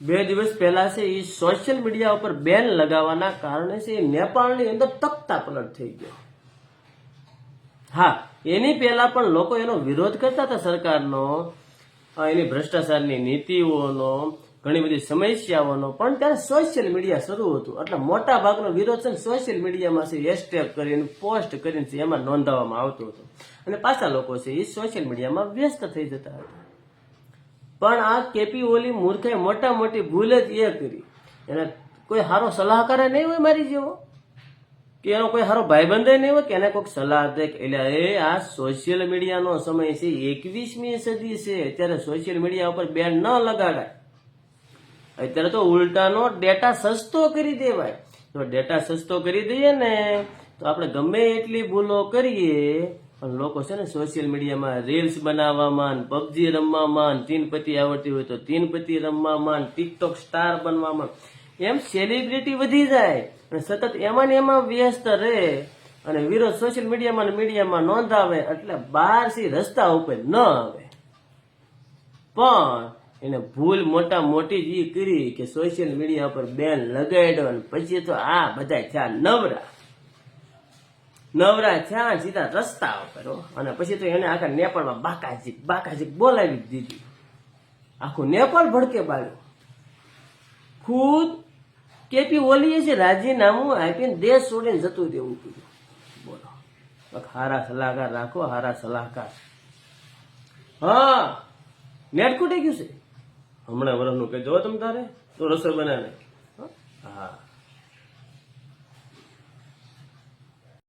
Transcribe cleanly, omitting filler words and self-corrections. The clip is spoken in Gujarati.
બે દિવસ પહેલા છે એ સોશિયલ મીડિયા ઉપર બેન લગાવવાના કારણે છે એ નેપાળની અંદર તખ્તા પલટ થઈ ગયો. હા, એની પહેલા પણ લોકો એનો વિરોધ કરતા હતા સરકારનો, એની ભ્રષ્ટાચારની નીતિઓનો, ઘણી બધી સમસ્યાઓનો, પણ ત્યારે સોશિયલ મીડિયા શરૂ હતું એટલે મોટા ભાગનો વિરોધ છે ને સોશિયલ મીડિયામાં છે હેશટેગ કરીને પોસ્ટ કરીને છે એમાં નોંધાવવામાં આવતો હતો અને પાછા લોકો છે એ સોશિયલ મીડિયામાં વ્યસ્ત થઈ જતા હતા. પણ આ કેપી ઓલી મૂર્ખાએ મોટા મોટી ભૂલ જ એ કરી, એને કોઈ સારો સલાહકાર નહીં હોય મારી જેવો, કે એનો કોઈ સારો ભાઈબંધ નહીં હોય કે એને કોઈક સલાહ દે કે એટલે આ સોશિયલ મીડિયાનો સમય છે, 21મી સદી છે, ત્યારે સોશિયલ મીડિયા ઉપર બેન ન લગાડાય. અત્યારે તો ઉલટાનો ડેટા સસ્તો કરી દેવાય. જો ડેટા સસ્તો કરી દઈએ ને તો આપણે ગમે એટલી ભૂલો કરીએ પણ લોકો છે ને સોશિયલ મીડિયામાં રીલ્સ બનાવવામાં, પબજી રમવામાં, તીન પતિ આવડતી હોય તો તીન પતિ રમવામાં, ટિકટોક સ્ટાર બનવામાં, એમ સેલિબ્રિટી વધી જાય અને સતત એમાં ને એમાં વ્યસ્ત રહે અને વિરોધ સોશિયલ મીડિયામાં નોંધાવે એટલે બહાર થી રસ્તા ઉપર ન આવે. પણ એને ભૂલ મોટા મોટી જ કરી કે સોશિયલ મીડિયા પર બેન લગાડ્યો અને પછી તો આ બધા થયા નવરા થયા સીધા રસ્તા ઉપર અને પછી તો એને આખા નેપાળમાં બાકાજીક બોલાવી દીધી. આખું નેપાળ ભડકે પાડ્યું. ખુદ કેપી ઓલીએ છે રાજીનામું આપીને દેશ છોડીને જતું રહેવું કીધું. બોલો, હારા સલાહકાર રાખો, હારા સલાહકાર. હા, નેટ ખૂટી ગયું છે હમણાં વરસનું કઈ જો તમ તારે તો રસોઈ બનાવે. હા.